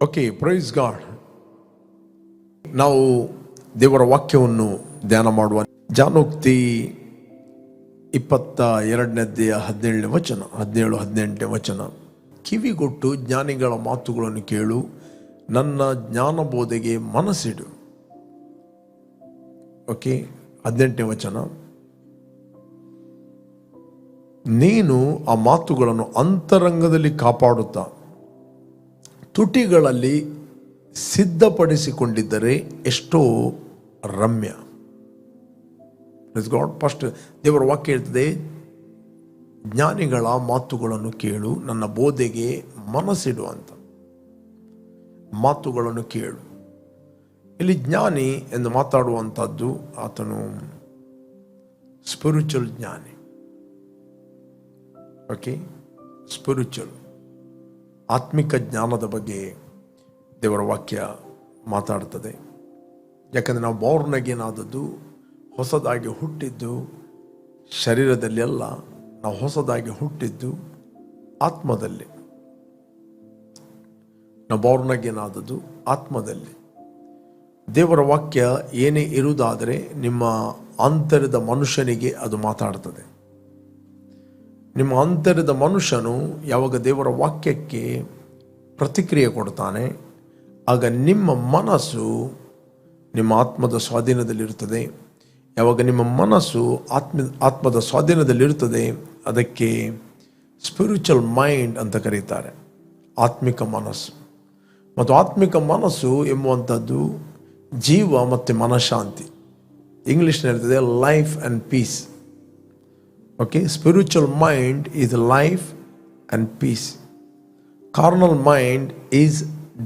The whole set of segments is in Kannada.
Okay, praise God. ನಾವು ದೇವರ ವಾಕ್ಯವನ್ನು ಧ್ಯಾನ ಮಾಡುವ ಜಾನೋಕ್ತಿ 22ನೇ ಅಧ್ಯಾಯ 17-18 ವಚನ. ಕಿವಿಗೊಟ್ಟು ಜ್ಞಾನಿಗಳ ಮಾತುಗಳನ್ನು ಕೇಳು, ನನ್ನ ಜ್ಞಾನ ಬೋಧೆಗೆ ಮನಸ್ಸಿಡು. ಓಕೆ, 18ನೇ ವಚನ. ನೀನು ಆ ಮಾತುಗಳನ್ನು ಅಂತರಂಗದಲ್ಲಿ ಕಾಪಾಡುತ್ತಾ ತುಟಿಗಳಲ್ಲಿ ಸಿದ್ಧಪಡಿಸಿಕೊಂಡಿದ್ದರೆ ಎಷ್ಟೋ ರಮ್ಯ. ಗಾಡ್ ಫಸ್ಟ್ ದೇವರ ವಾಕ್ಯ ಹೇಳ್ತದೆ, ಜ್ಞಾನಿಗಳ ಮಾತುಗಳನ್ನು ಕೇಳು, ನನ್ನ ಬೋಧೆಗೆ ಮನಸ್ಸಿಡು ಅಂತ. ಮಾತುಗಳನ್ನು ಕೇಳು. ಇಲ್ಲಿ ಜ್ಞಾನಿ ಎಂದು ಮಾತಾಡುವಂಥದ್ದು ಆತನು ಸ್ಪಿರಿಚುವಲ್ ಜ್ಞಾನಿ. ಓಕೆ, ಸ್ಪಿರಿಚುವಲ್ ಆತ್ಮಿಕ ಜ್ಞಾನದ ಬಗ್ಗೆ ದೇವರ ವಾಕ್ಯ ಮಾತಾಡ್ತದೆ. ಯಾಕಂದರೆ ನಾವು ಬಾರ್ನ್ ಅಗೇನ್ ಆದದ್ದು, ಹೊಸದಾಗಿ ಹುಟ್ಟಿದ್ದು ಶರೀರದಲ್ಲಿ ಅಲ್ಲ, ನಾವು ಹೊಸದಾಗಿ ಹುಟ್ಟಿದ್ದು ಆತ್ಮದಲ್ಲಿ. ನಾವು ಬಾರ್ನ್ ಅಗೇನ್ ಆದದ್ದು ಆತ್ಮದಲ್ಲಿ. ದೇವರ ವಾಕ್ಯ ಏನೇ ಇರುವುದಾದರೆ ನಿಮ್ಮ ಅಂತರದ ಮನುಷ್ಯನಿಗೆ ಅದು ಮಾತಾಡ್ತದೆ. ನಿಮ್ಮ ಅಂತರದ ಮನುಷ್ಯನು ಯಾವಾಗ ದೇವರ ವಾಕ್ಯಕ್ಕೆ ಪ್ರತಿಕ್ರಿಯೆ ಕೊಡ್ತಾನೆ, ಆಗ ನಿಮ್ಮ ಮನಸ್ಸು ನಿಮ್ಮ ಆತ್ಮದ ಸ್ವಾಧೀನದಲ್ಲಿರುತ್ತದೆ. ಯಾವಾಗ ನಿಮ್ಮ ಮನಸ್ಸು ಆತ್ಮದ ಸ್ವಾಧೀನದಲ್ಲಿರುತ್ತದೆ, ಅದಕ್ಕೆ ಸ್ಪಿರಿಚುವಲ್ ಮೈಂಡ್ ಅಂತ ಕರೀತಾರೆ, ಆತ್ಮಿಕ ಮನಸ್ಸು. ಮತ್ತು ಆತ್ಮಿಕ ಮನಸ್ಸು ಎಂಬುವಂಥದ್ದು ಜೀವ ಮತ್ತು ಮನಃಶಾಂತಿ. ಇಂಗ್ಲೀಷ್ನಲ್ಲಿ ಇರ್ತದೆ life and peace. Okay, spiritual mind is life and peace. Carnal mind is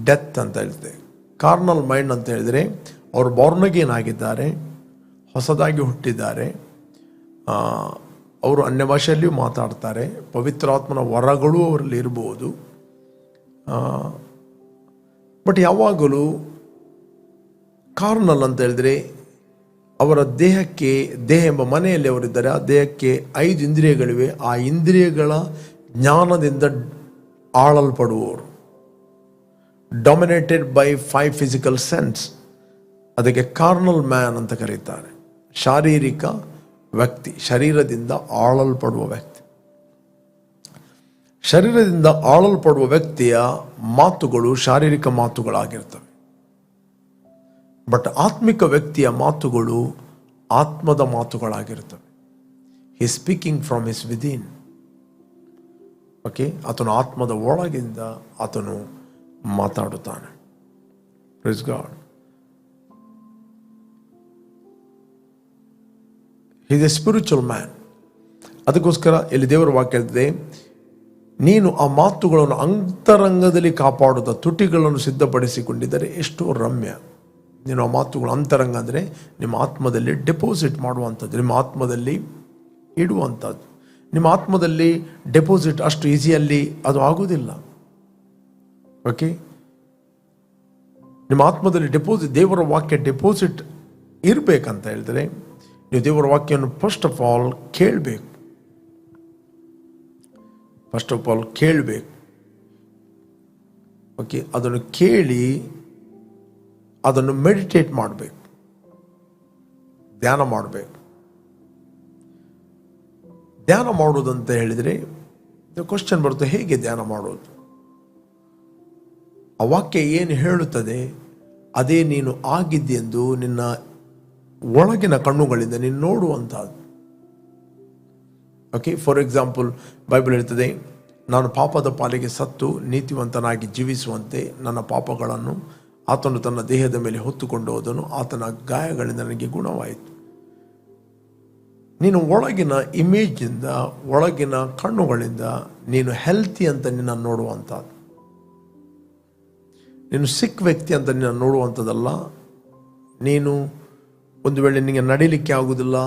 death ಅಂತ ಹೇಳ್ತದೆ. ಕಾರ್ನಲ್ ಮೈಂಡ್ ಅಂತ ಹೇಳಿದರೆ ಅವರು ಬಾರ್ನ್ ಅಗೇನ್ ಆಗಿದ್ದಾರೆ, ಹೊಸದಾಗಿ ಹುಟ್ಟಿದ್ದಾರೆ, ಅವರು ಅನ್ಯ ಭಾಷೆಯಲ್ಲಿಯೂ ಮಾತಾಡ್ತಾರೆ, ಪವಿತ್ರಾತ್ಮನ ವರಗಳು ಅವರಲ್ಲಿ ಇರ್ಬೋದು. ಬಟ್ ಯಾವಾಗಲೂ ಕಾರ್ನಲ್ ಅಂತ ಹೇಳಿದರೆ ಅವರ ದೇಹ ಎಂಬ ಮನೆಯಲ್ಲಿ ಅವರಿದ್ದಾರೆ. ಆ ದೇಹಕ್ಕೆ 5 ಇಂದ್ರಿಯಗಳಿವೆ. ಆ ಇಂದ್ರಿಯಗಳ ಜ್ಞಾನದಿಂದ ಆಳಲ್ಪಡುವವರು, ಡಾಮಿನೇಟೆಡ್ ಬೈ 5 ಫಿಸಿಕಲ್ ಸೆನ್ಸ್. ಅದಕ್ಕೆ ಕಾರ್ನಲ್ ಮ್ಯಾನ್ ಅಂತ ಕರೀತಾರೆ. ಶಾರೀರಿಕ ವ್ಯಕ್ತಿ, ಶರೀರದಿಂದ ಆಳಲ್ಪಡುವ ವ್ಯಕ್ತಿ. ಶರೀರದಿಂದ ಆಳಲ್ಪಡುವ ವ್ಯಕ್ತಿಯ ಮಾತುಗಳು ಶಾರೀರಿಕ ಮಾತುಗಳಾಗಿರ್ತವೆ. ಬಟ್ ಆತ್ಮಿಕ ವ್ಯಕ್ತಿಯ ಮಾತುಗಳು ಆತ್ಮದ ಮಾತುಗಳಾಗಿರ್ತವೆ. He speaking from his within. Okay, ಆತನು ಆತ್ಮದ ಒಳಗಿಂದ ಆತನು ಮಾತಾಡುತ್ತಾನೆ. Praise God. He is a spiritual man. ಅದಕ್ಕೋಸ್ಕರ ಇಲ್ಲಿ ದೇವರ ವಾಕ್ಯ ಹೇಳ್ತದೆ, ನೀನು ಆ ಮಾತುಗಳನ್ನು ಅಂತರಂಗದಲ್ಲಿ ಕಾಪಾಡುತ್ತಾ ತುಟಿಗಳನ್ನು ಸಿದ್ಧಪಡಿಸಿಕೊಂಡಿದ್ದರೆ ಎಷ್ಟೋ ರಮ್ಯ. ನೀನು ಆ ಮಾತುಗಳು, ಅಂತರಂಗ ಅಂದರೆ ನಿಮ್ಮ ಆತ್ಮದಲ್ಲಿ ಡೆಪಾಸಿಟ್ ಮಾಡುವಂಥದ್ದು, ನಿಮ್ಮ ಆತ್ಮದಲ್ಲಿ ಇಡುವಂಥದ್ದು. ನಿಮ್ಮ ಆತ್ಮದಲ್ಲಿ ಡೆಪಾಸಿಟ್ ಅಷ್ಟು ಈಸಿಯಲ್ಲಿ ಅದು ಆಗುವುದಿಲ್ಲ. ಓಕೆ, ನಿಮ್ಮ ಆತ್ಮದಲ್ಲಿ ಡೆಪಾಸಿಟ್, ದೇವರ ವಾಕ್ಯ ಡೆಪಾಸಿಟ್ ಇರಬೇಕಂತ ಹೇಳಿದರೆ ನೀವು ದೇವರ ವಾಕ್ಯವನ್ನು ಫಸ್ಟ್ ಆಫ್ ಆಲ್ ಕೇಳಬೇಕು. ಓಕೆ, ಅದನ್ನು ಕೇಳಿ ಅದನ್ನು ಮೆಡಿಟೇಟ್ ಮಾಡಬೇಕು, ಧ್ಯಾನ ಮಾಡಬೇಕು. ಧ್ಯಾನ ಮಾಡೋದಂತ ಹೇಳಿದರೆ ಕ್ವಶನ್ ಬರುತ್ತೆ, ಹೇಗೆ ಧ್ಯಾನ ಮಾಡೋದು? ಆ ವಾಕ್ಯ ಏನು ಹೇಳುತ್ತದೆ ಅದೇ ನೀನು ಆಗಿದ್ದೆಂದು ನಿನ್ನ ಒಳಗಿನ ಕಣ್ಣುಗಳಿಂದ ನೀನು ನೋಡುವಂಥದ್ದು. ಓಕೆ, ಫಾರ್ ಎಕ್ಸಾಂಪಲ್ ಬೈಬಲ್ ಹೇಳ್ತದೆ, ನಾನು ಪಾಪದ ಪಾಲಿಗೆ ಸತ್ತು ನೀತಿವಂತನಾಗಿ ಜೀವಿಸುವಂತೆ ನನ್ನ ಪಾಪಗಳನ್ನು ಆತನು ತನ್ನ ದೇಹದ ಮೇಲೆ ಹೊತ್ತುಕೊಂಡು ಹೋದನು, ಆತನ ಗಾಯಗಳಿಂದ ನನಗೆ ಗುಣವಾಯಿತು. ನೀನು ಒಳಗಿನ ಇಮೇಜಿಂದ, ಒಳಗಿನ ಕಣ್ಣುಗಳಿಂದ ನೀನು ಹೆಲ್ತಿ ಅಂತ ನಿನ್ನ ನೋಡುವಂಥದ್ದು. ನೀನು ಸಿಕ್ ವ್ಯಕ್ತಿ ಅಂತ ನಿನ್ನ ನೋಡುವಂಥದ್ದಲ್ಲ. ನೀನು ಒಂದು ವೇಳೆ ನಿನಗೆ ನಡೀಲಿಕ್ಕೆ ಆಗುವುದಿಲ್ಲ,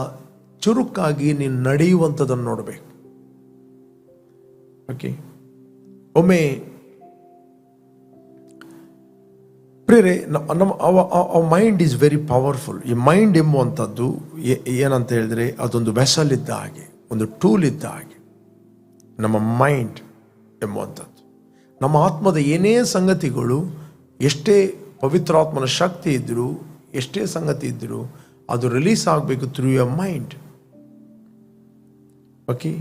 ಚುರುಕಾಗಿ ನೀನು ನಡೆಯುವಂಥದ್ದನ್ನು ನೋಡಬೇಕು. ಓಕೆ, ಒಮ್ಮೆ ಪ್ರೇರೆ ನಮ್ಮ ಮೈಂಡ್ ಈಸ್ ವೆರಿ ಪವರ್ಫುಲ್. ಈ ಮೈಂಡ್ ಎಂಬುವಂಥದ್ದು ಏನಂತ ಹೇಳಿದ್ರೆ ಅದೊಂದು ವೆಸಲ್ ಇದ್ದ ಹಾಗೆ, ಒಂದು ಟೂಲ್ ಇದ್ದ ಹಾಗೆ. ನಮ್ಮ ಮೈಂಡ್ ಎಂಬುವಂಥದ್ದು ನಮ್ಮ ಆತ್ಮದ ಏನೇ ಸಂಗತಿಗಳು ಎಷ್ಟೇ ಪವಿತ್ರಾತ್ಮನ ಶಕ್ತಿ ಇದ್ದರೂ, ಎಷ್ಟೇ ಸಂಗತಿ ಇದ್ದರೂ ಅದು ರಿಲೀಸ್ ಆಗಬೇಕು ಥ್ರೂ ಯುವರ್ ಮೈಂಡ್. ಓಕೆ,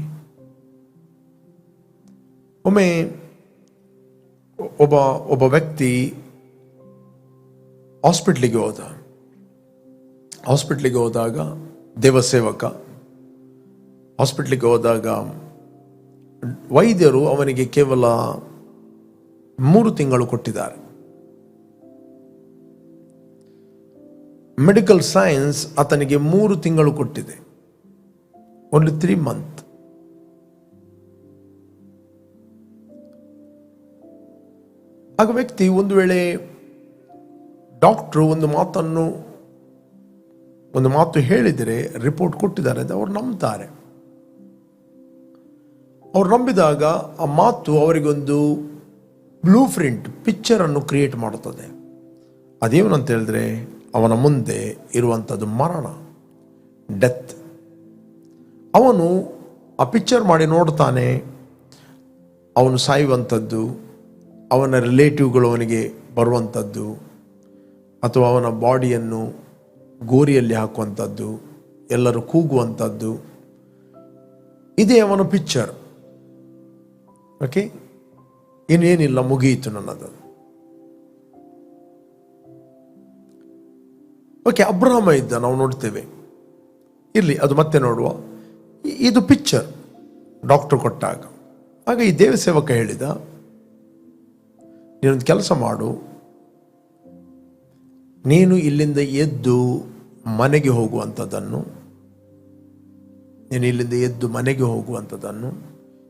ಒಮ್ಮೆ ಒಬ್ಬ ವ್ಯಕ್ತಿ ಹಾಸ್ಪಿಟ್ಲಿಗೆ ಹೋದಾಗ ದೇವಸೇವಕ ಹಾಸ್ಪಿಟ್ಲಿಗೆ ಹೋದಾಗ ವೈದ್ಯರು ಅವನಿಗೆ ಕೇವಲ 3 ತಿಂಗಳು ಕೊಟ್ಟಿದ್ದಾರೆ. ಮೆಡಿಕಲ್ ಸೈನ್ಸ್ ಆತನಿಗೆ 3 ತಿಂಗಳು ಕೊಟ್ಟಿದೆ, ಓನ್ಲಿ 3 ಮಂತ್. ಆಗ ವ್ಯಕ್ತಿ ಒಂದು ವೇಳೆ ಡಾಕ್ಟ್ರು ಒಂದು ಮಾತು ಹೇಳಿದರೆ, ರಿಪೋರ್ಟ್ ಕೊಟ್ಟಿದ್ದಾರೆ ಅಂತ ಅವ್ರು ನಂಬ್ತಾರೆ. ಅವ್ರು ನಂಬಿದಾಗ ಆ ಮಾತು ಅವರಿಗೊಂದು ಬ್ಲೂ ಪ್ರಿಂಟ್ ಪಿಕ್ಚರನ್ನು ಕ್ರಿಯೇಟ್ ಮಾಡುತ್ತದೆ. ಅದೇನಂತ ಹೇಳಿದ್ರೆ, ಅವನ ಮುಂದೆ ಇರುವಂಥದ್ದು ಮರಣ, ಡೆತ್. ಅವನು ಆ ಪಿಕ್ಚರ್ ಮಾಡಿ ನೋಡ್ತಾನೆ, ಅವನು ಸಾಯುವಂಥದ್ದು, ಅವನ ರಿಲೇಟಿವ್ಗಳು ಅವನಿಗೆ ಬರುವಂಥದ್ದು, ಅಥವಾ ಅವನ ಬಾಡಿಯನ್ನು ಗೋರಿಯಲ್ಲಿ ಹಾಕುವಂಥದ್ದು, ಎಲ್ಲರೂ ಕೂಗುವಂಥದ್ದು, ಇದೇ ಅವನ ಪಿಕ್ಚರ್. ಓಕೆ, ಇನ್ನೇನಿಲ್ಲ, ಮುಗಿಯಿತು ನನ್ನದು. ಓಕೆ, ಅಬ್ರಹಾಮ ಇದ್ದ, ನಾವು ನೋಡ್ತೇವೆ. ಇರಲಿ, ಅದು ಮತ್ತೆ ನೋಡುವ. ಇದು ಪಿಕ್ಚರ್ ಡಾಕ್ಟರ್ ಕೊಟ್ಟಾಗ. ಆಗ ಈ ದೇವಸೇವಕ ಹೇಳಿದ, ನೀನೊಂದು ಕೆಲಸ ಮಾಡು, ನೀನು ಇಲ್ಲಿಂದ ಎದ್ದು ಮನೆಗೆ ಹೋಗುವಂಥದ್ದನ್ನು,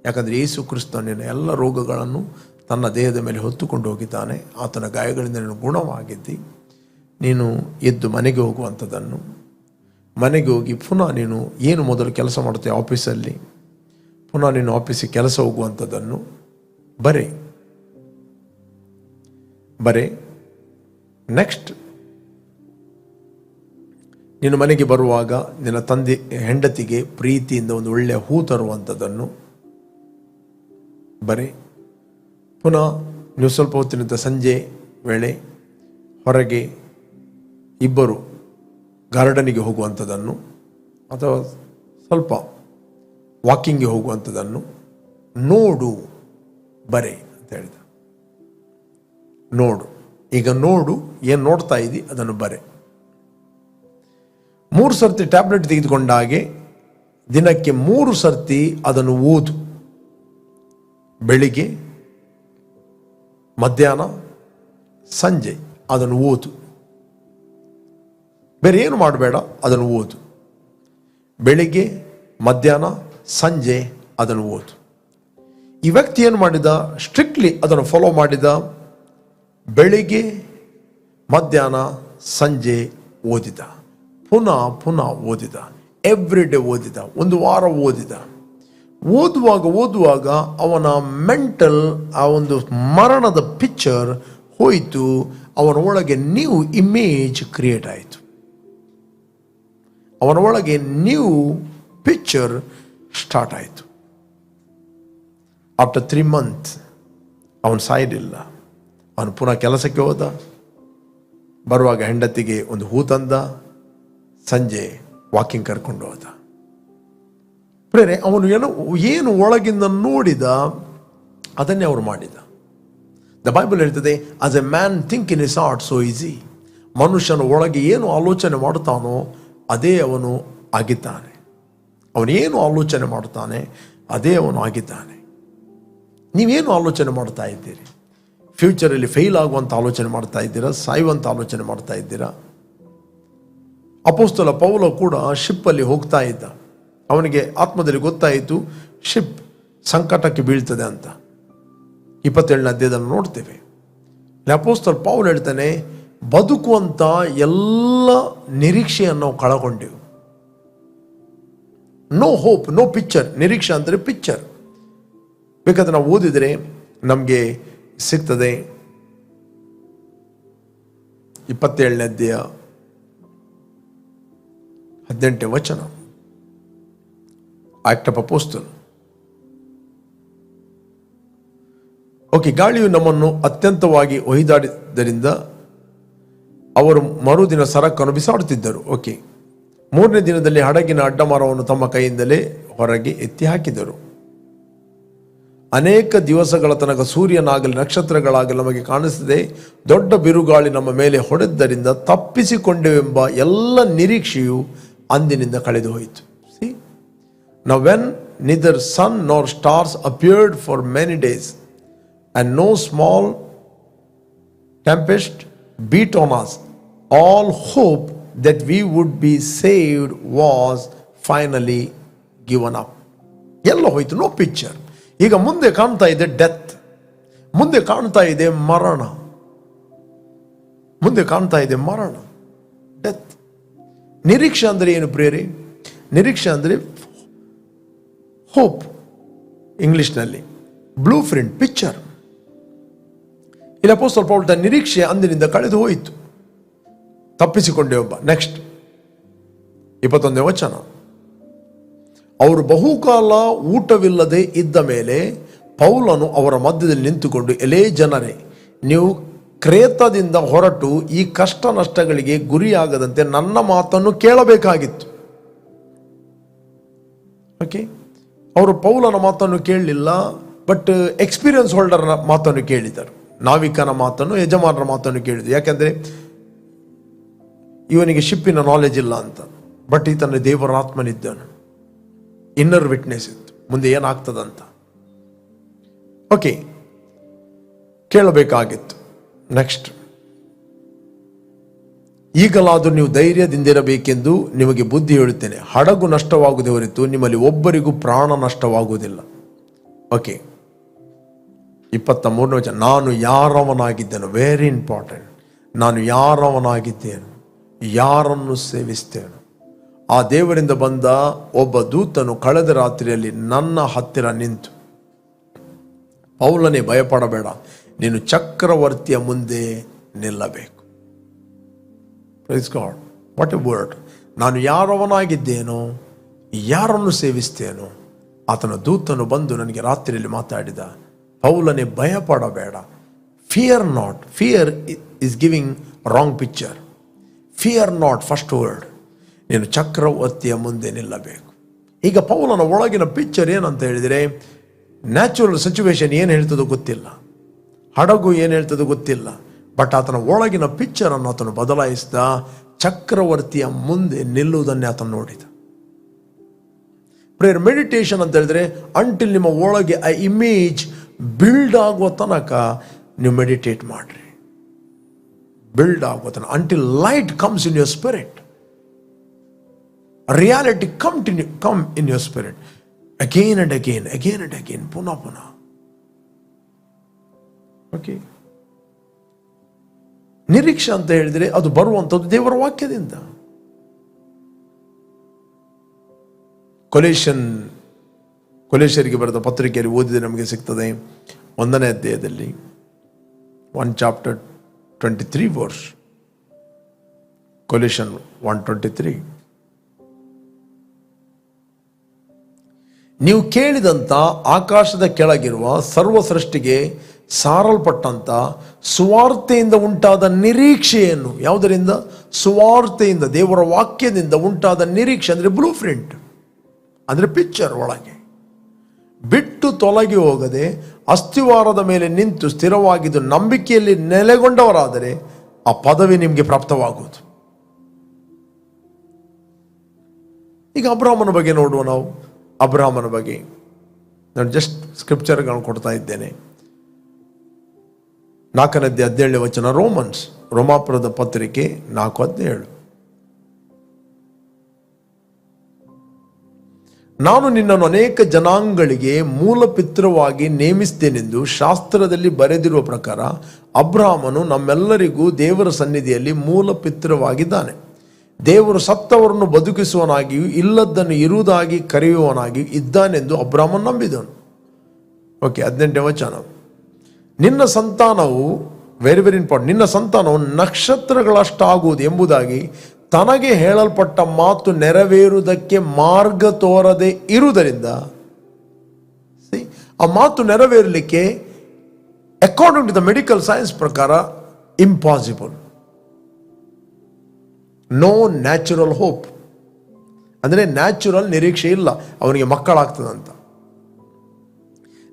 ಯಾಕಂದರೆ ಯೇಸು ಕ್ರಿಸ್ತ ನಿನ್ನ ಎಲ್ಲ ರೋಗಗಳನ್ನು ತನ್ನ ದೇಹದ ಮೇಲೆ ಹೊತ್ತುಕೊಂಡು ಹೋಗಿದ್ದಾನೆ, ಆತನ ಗಾಯಗಳಿಂದ ನೀನು ಗುಣವಾಗಿದ್ದಿ. ನೀನು ಎದ್ದು ಮನೆಗೆ ಹೋಗುವಂಥದ್ದನ್ನು, ಮನೆಗೆ ಹೋಗಿ ಪುನಃ ನೀನು ಏನು ಮೊದಲು ಕೆಲಸ ಮಾಡ್ತೀಯ ಆಫೀಸಲ್ಲಿ, ಪುನಃ ನೀನು ಆಫೀಸಿಗೆ ಕೆಲಸ ಹೋಗುವಂಥದ್ದನ್ನು ಬರೆ. ನೆಕ್ಸ್ಟ್, ನೀನು ಮನೆಗೆ ಬರುವಾಗ ನಿನ್ನ ತಂದೆ ಹೆಂಡತಿಗೆ ಪ್ರೀತಿಯಿಂದ ಒಂದು ಒಳ್ಳೆಯ ಹೂ ತರುವಂಥದ್ದನ್ನು ಬರೆ. ಪುನಃ ನೀವು ಸ್ವಲ್ಪ ಹೊತ್ತಿನಿಂದ ಸಂಜೆ ವೇಳೆ ಹೊರಗೆ ಇಬ್ಬರು ಗಾರ್ಡನಿಗೆ ಹೋಗುವಂಥದ್ದನ್ನು ಅಥವಾ ಸ್ವಲ್ಪ ವಾಕಿಂಗ್ಗೆ ಹೋಗುವಂಥದ್ದನ್ನು ನೋಡು, ಬರೆ ಅಂತ ಹೇಳಿದ. ನೋಡು, ಈಗ ನೋಡು, ಏನು ನೋಡ್ತಾ ಇದ್ದಿ ಅದನ್ನು ಬರೆ. 3 ಸರ್ತಿ ಟ್ಯಾಬ್ಲೆಟ್ ತೆಗೆದುಕೊಂಡಾಗೆ ದಿನಕ್ಕೆ 3 ಸರ್ತಿ ಅದನ್ನು ಓದು. ಬೆಳಿಗ್ಗೆ, ಮಧ್ಯಾಹ್ನ, ಸಂಜೆ ಅದನ್ನು ಓದು. ಬೇರೆ ಏನು ಮಾಡಬೇಡ, ಅದನ್ನು ಓದು. ಬೆಳಿಗ್ಗೆ, ಮಧ್ಯಾಹ್ನ, ಸಂಜೆ ಅದನ್ನು ಓದು. ಈ ವ್ಯಕ್ತಿ ಏನು ಮಾಡಿದ, ಸ್ಟ್ರಿಕ್ಟ್ಲಿ ಅದನ್ನು ಫಾಲೋ ಮಾಡಿದ. ಬೆಳಿಗ್ಗೆ, ಮಧ್ಯಾಹ್ನ, ಸಂಜೆ ಓದಿದ, ಪುನಃ ಓದಿದ, ಎವ್ರಿ ಡೇ ಓದಿದ, 1 ವಾರ ಓದಿದ. ಓದುವಾಗ ಅವನ ಮೆಂಟಲ್ ಆ ಒಂದು ಮರಣದ ಪಿಕ್ಚರ್ ಹೋಯಿತು. ಅವನ ಒಳಗೆ ನ್ಯೂ ಇಮೇಜ್ ಕ್ರಿಯೇಟ್ ಆಯಿತು. ಅವನ ಒಳಗೆ ನ್ಯೂ ಪಿಕ್ಚರ್ ಸ್ಟಾರ್ಟ್ ಆಯಿತು. ಆಫ್ಟರ್ 3 ಮಂತ್ ಅವನು ಸಾಯಲಿಲ್ಲ. ಅವನು ಪುನಃ ಕೆಲಸಕ್ಕೆ ಹೋದ. ಬರುವಾಗ ಹೆಂಡತಿಗೆ ಒಂದು ಹೂ ತಂದ, ಸಂಜೆ ವಾಕಿಂಗ್ ಕರ್ಕೊಂಡು ಹೋದ. ಪ್ರೇರೆ, ಅವನು ಏನು ಒಳಗಿಂದ ನೋಡಿದ ಅದನ್ನೇ ಅವರು ಮಾಡಿದ. ದ ಬೈಬಲ್ ಹೇಳ್ತದೆ, as A man think in his heart so easy. ಮನುಷ್ಯನ ಒಳಗೆ ಏನು ಆಲೋಚನೆ ಮಾಡುತ್ತಾನೋ ಅದೇ ಅವನು ಆಗಿದ್ದಾನೆ. ಅವನೇನು ಆಲೋಚನೆ ಮಾಡುತ್ತಾನೆ ಅದೇ ಅವನು ಆಗಿದ್ದಾನೆ. ನೀವೇನು ಆಲೋಚನೆ ಮಾಡ್ತಾ ಇದ್ದೀರಿ? ಫ್ಯೂಚರಲ್ಲಿ ಫೇಲ್ ಆಗುವಂಥ ಆಲೋಚನೆ ಮಾಡ್ತಾ ಇದ್ದೀರಾ? ಸಾಯುವಂಥ ಆಲೋಚನೆ ಮಾಡ್ತಾ ಇದ್ದೀರಾ? ಅಪೊಸ್ತಲ ಪೌಲ ಕೂಡ ಶಿಪ್ಪಲ್ಲಿ ಹೋಗ್ತಾ ಇದ್ದ. ಅವನಿಗೆ ಆತ್ಮದಲ್ಲಿ ಗೊತ್ತಾಯಿತು ಶಿಪ್ ಸಂಕಟಕ್ಕೆ ಬೀಳ್ತದೆ ಅಂತ. 27ನೇ ಅಧ್ಯಾಯದಲ್ಲಿ ನೋಡ್ತೇವೆ. ಅಪೊಸ್ತಲ ಪೌಲ ಹೇಳ್ತಾನೆ, ಬದುಕುವಂಥ ಎಲ್ಲ ನಿರೀಕ್ಷೆಯನ್ನು ನಾವು ಕಳಕೊಂಡೆವು. No hope, no picture. ನಿರೀಕ್ಷೆ ಅಂದರೆ ಪಿಕ್ಚರ್. ಬೇಕಾದ್ರೆ ನಾವು ಓದಿದರೆ ನಮಗೆ ಸಿಗ್ತದೆ. 27ನೇ ಅಧ್ಯಾಯ 18ನೇ ವಚನ, ಆಕ್ಟ್ ಆಫ್ ಅಪೋಸ್ತಲ್. ಓಕೆ, ಗಾಳಿಯು ನಮ್ಮನ್ನು ಅತ್ಯಂತವಾಗಿ ಒಯ್ದಾಡಿದ್ದರಿಂದ ಅವರು ಮರುದಿನ ಸರಕನ್ನು ಬಿಸಾಡುತ್ತಿದ್ದರು. ಓಕೆ, 3ನೇ ದಿನದಲ್ಲಿ ಹಡಗಿನ ಅಡ್ಡಮರವನ್ನು ತಮ್ಮ ಕೈಯಿಂದಲೇ ಹೊರಗೆ ಎತ್ತಿ ಹಾಕಿದರು. ಅನೇಕ ದಿವಸಗಳ ತನಕ ಸೂರ್ಯನಾಗಲಿ ನಕ್ಷತ್ರಗಳಾಗಲಿ ನಮಗೆ ಕಾಣಿಸದೆ ದೊಡ್ಡ ಬಿರುಗಾಳಿ ನಮ್ಮ ಮೇಲೆ ಹೊಡೆದ್ದರಿಂದ ತಪ್ಪಿಸಿಕೊಂಡೆವೆಂಬ ಎಲ್ಲ ನಿರೀಕ್ಷೆಯು ಅಂದಿನಿಂದ ಕಳೆದು ಹೋಯಿತು. C, now when neither sun nor stars appeared for many days and no small tempest beat on us, all hope that we would be saved was finally given up. ಎಲ್ಲ ಹೋಯ್ತು, ನೋ ಪಿಕ್ಚರ್. ಈಗ ಮುಂದೆ ಕಾಣ್ತಾ ಇದೆ ಡೆತ್, ಮುಂದೆ ಕಾಣ್ತಾ ಇದೆ ಮರಣ, ಮುಂದೆ ಕಾಣ್ತಾ ಇದೆ ಮರಣ, ಡೆತ್. ನಿರೀಕ್ಷೆ ಅಂದರೆ ಏನು ಪ್ರಿಯರೇ? ನಿರೀಕ್ಷೆ ಅಂದರೆ ಹೋಪ್, ಇಂಗ್ಲಿಷ್ನಲ್ಲಿ ಬ್ಲೂ ಪ್ರಿಂಟ್, ಪಿಕ್ಚರ್. ಇಲ್ಲಿ ಅಪೊಸ್ತಲ ಪೌಲ್ ತನ್ನ ನಿರೀಕ್ಷೆ ಅಂದಿನಿಂದ ಕಳೆದು ಹೋಯಿತು, ತಪ್ಪಿಸಿಕೊಂಡೆ ಒಬ್ಬ. ನೆಕ್ಸ್ಟ್ 21ನೇ ವಚನ. ಅವರು ಬಹುಕಾಲ ಊಟವಿಲ್ಲದೆ ಇದ್ದ ಮೇಲೆ ಪೌಲನು ಅವರ ಮಧ್ಯದಲ್ಲಿ ನಿಂತುಕೊಂಡು, ಎಲೇ ಜನರೇ, ನೀವು ಕ್ರೇತದಿಂದ ಹೊರಟು ಈ ಕಷ್ಟ ನಷ್ಟಗಳಿಗೆ ಗುರಿಯಾಗದಂತೆ ನನ್ನ ಮಾತನ್ನು ಕೇಳಬೇಕಾಗಿತ್ತು. ಓಕೆ, ಅವರು ಪೌಲನ ಮಾತನ್ನು ಕೇಳಲಿಲ್ಲ, ಬಟ್ ಎಕ್ಸ್ಪೀರಿಯನ್ಸ್ ಹೋಲ್ಡರ್ನ ಮಾತನ್ನು ಕೇಳಿದರು. ನಾವಿಕನ ಮಾತನ್ನು, ಯಜಮಾನರ ಮಾತನ್ನು ಕೇಳಿದರು. ಯಾಕೆಂದರೆ ಇವನಿಗೆ ಶಿಪ್ಪಿನ ನಾಲೆಜ್ ಇಲ್ಲ ಅಂತ, ಬಟ್ ಈತನ ದೇವರ ಆತ್ಮನಿದ್ದನು, ಇನ್ನರ್ ವಿಟ್ನೆಸ್ ಇತ್ತು, ಮುಂದೆ ಏನಾಗ್ತದಂತ. ಓಕೆ, ಕೇಳಬೇಕಾಗಿತ್ತು. ನೆಕ್ಸ್ಟ್, ಈಗಲಾದರೂ ನೀವು ಧೈರ್ಯದಿಂದಿರಬೇಕೆಂದು ನಿಮಗೆ ಬುದ್ಧಿ ಹೇಳುತ್ತೇನೆ. ಹಡಗು ನಷ್ಟವಾಗುವುದೇ ಹೊರತು ನಿಮ್ಮಲ್ಲಿ ಒಬ್ಬರಿಗೂ ಪ್ರಾಣ ನಷ್ಟವಾಗುವುದಿಲ್ಲ. ಓಕೆ, 23ನೇ ವಚನ. ನಾನು ಯಾರವನಾಗಿದ್ದೇನು, ವೆರಿ ಇಂಪಾರ್ಟೆಂಟ್. ನಾನು ಯಾರವನಾಗಿದ್ದೇನು, ಯಾರನ್ನು ಸೇವಿಸ್ತೇನು. ಆ ದೇವರಿಂದ ಬಂದ ಒಬ್ಬ ದೂತನು ಕಳೆದ ರಾತ್ರಿಯಲ್ಲಿ ನನ್ನ ಹತ್ತಿರ ನಿಂತು, ಪೌಲನೇ ಭಯಪಡಬೇಡ, ನೀನು ಚಕ್ರವರ್ತಿಯ ಮುಂದೆ ನಿಲ್ಲಬೇಕು. Praise God, what A word. ನಾನು ಯಾರವನಾಗಿದ್ದೇನೋ, ಯಾರನ್ನು ಸೇವಿಸ್ತೇನೋ, ಆತನ ದೂತನು ಬಂದು ನನಗೆ ರಾತ್ರಿಯಲ್ಲಿ ಮಾತಾಡಿದ, ಪೌಲನೇ ಭಯಪಡಬೇಡ, fear not. Fear is giving wrong picture. Fear not, first word. ನೀನು ಚಕ್ರವರ್ತಿಯ ಮುಂದೆ ನಿಲ್ಲಬೇಕು. ಈಗ ಪೌಲನ ಒಳಗಿನ ಪಿಕ್ಚರ್ ಏನಂತ ಹೇಳಿದರೆ, ನ್ಯಾಚುರಲ್ ಸಿಚುವೇಶನ್ ಏನು ಹೇಳ್ತದೋ ಗೊತ್ತಿಲ್ಲ, ಹಡಗು ಏನು ಹೇಳ್ತದೋ ಗೊತ್ತಿಲ್ಲ, ಬಟ್ ಆತನ ಒಳಗಿನ ಪಿಕ್ಚರನ್ನು ಆತನು ಬದಲಾಯಿಸಿದ. ಚಕ್ರವರ್ತಿಯ ಮುಂದೆ ನಿಲ್ಲುವುದನ್ನೇ ಆತನು ನೋಡಿದ. ಪ್ರೇಯರ್ ಮೆಡಿಟೇಷನ್ ಅಂತ ಹೇಳಿದ್ರೆ, ಅಂಟಿಲ್ ನಿಮ್ಮ ಒಳಗೆ ಆ ಇಮೇಜ್ ಬಿಲ್ಡ್ ಆಗುವ ತನಕ ನೀವು ಮೆಡಿಟೇಟ್ ಮಾಡ್ರಿ. ಬಿಲ್ಡ್ ಆಗುವ ತನಕ, until light comes in your spirit, reality come in your spirit, again and again, again and again, ಪುನಃ ಪುನಃ. ಓಕೆ, ನಿರೀಕ್ಷೆ ಅಂತ ಹೇಳಿದರೆ ಅದು ಬರುವಂಥದ್ದು ದೇವರ ವಾಕ್ಯದಿಂದ. ಕೊಲೇಶರಿಗೆ ಬರೆದ ಪತ್ರಿಕೆಯಲ್ಲಿ ಓದಿದರೆ ನಮಗೆ ಸಿಗ್ತದೆ, 1ನೇ ಅಧ್ಯಾಯದಲ್ಲಿ 1 chapter 23 verse, ಕೊಲೇಶನ್ 1:23. ನೀವು ಕೇಳಿದಂಥ ಆಕಾಶದ ಕೆಳಗಿರುವ ಸರ್ವ ಸೃಷ್ಟಿಗೆ ಸಾರಲ್ಪಟ್ಟಂತ ಸುವಾರ್ತೆಯಿಂದ ಉಂಟಾದ ನಿರೀಕ್ಷೆಯನ್ನು, ಯಾವುದರಿಂದ? ಸುವಾರ್ತೆಯಿಂದ, ದೇವರ ವಾಕ್ಯದಿಂದ ಉಂಟಾದ ನಿರೀಕ್ಷೆ ಅಂದರೆ ಬ್ಲೂ ಪ್ರಿಂಟ್, ಅಂದರೆ ಪಿಕ್ಚರ್ ಒಳಗೆ ಬಿಟ್ಟು ತೊಲಗಿ ಹೋಗದೆ ಅಸ್ಥಿವಾರದ ಮೇಲೆ ನಿಂತು ಸ್ಥಿರವಾಗಿದ್ದು ನಂಬಿಕೆಯಲ್ಲಿ ನೆಲೆಗೊಂಡವರಾದರೆ ಆ ಪದವಿ ನಿಮಗೆ ಪ್ರಾಪ್ತವಾಗುವುದು. ಈಗ ಅಬ್ರಹಾಮನ ಬಗ್ಗೆ ನೋಡುವ. ನಾವು ಅಬ್ರಹಾಮನ ಬಗ್ಗೆ ನಾನು ಜಸ್ಟ್ ಸ್ಕ್ರಿಪ್ಚರ್ಗಳನ್ನು ಕೊಡ್ತಾ ಇದ್ದೇನೆ. 4ನೇ ಅಧ್ಯಾಯ 17ನೇ ವಚನ, ರೋಮಾಪುರದ ಪತ್ರಿಕೆ 4:17. ನಾನು ನಿನ್ನನ್ನು ಅನೇಕ ಜನಾಂಗಗಳಿಗೆ ಮೂಲ ಪಿತೃವಾಗಿ ನೇಮಿಸಿದ್ದೇನೆಂದು ಶಾಸ್ತ್ರದಲ್ಲಿ ಬರೆದಿರುವ ಪ್ರಕಾರ ಅಬ್ರಹಾಮನು ನಮ್ಮೆಲ್ಲರಿಗೂ ದೇವರ ಸನ್ನಿಧಿಯಲ್ಲಿ ಮೂಲ ಪಿತೃವಾಗಿದ್ದಾನೆ. ದೇವರು ಸತ್ತವರನ್ನು ಬದುಕಿಸುವನಾಗಿಯೂ ಇಲ್ಲದ್ದನ್ನು ಇರುವುದಾಗಿ ಕರೆಯುವವನಾಗಿಯೂ ಇದ್ದಾನೆಂದು ಅಬ್ರಹಾಮನು ನಂಬಿದನು. ಓಕೆ, 18ನೇ ವಚನ. ನಿನ್ನ ಸಂತಾನವು, ವೆರಿ ವೆರಿ ಇಂಪಾರ್ಟೆಂಟ್, ನಿನ್ನ ಸಂತಾನವು ನಕ್ಷತ್ರಗಳಷ್ಟಾಗುವುದು ಎಂಬುದಾಗಿ ತನಗೆ ಹೇಳಲ್ಪಟ್ಟ ಮಾತು ನೆರವೇರುವುದಕ್ಕೆ ಮಾರ್ಗ ತೋರದೆ ಇರುವುದರಿಂದ, ಆ ಮಾತು ನೆರವೇರಲಿಕ್ಕೆ according to the medical science ಪ್ರಕಾರ ಇಂಪಾಸಿಬಲ್. ನೋ ನ್ಯಾಚುರಲ್ ಹೋಪ್, ಅಂದರೆ ನ್ಯಾಚುರಲ್ ನಿರೀಕ್ಷೆ ಇಲ್ಲ ಅವನಿಗೆ ಮಕ್ಕಳಾಗ್ತದಂತ.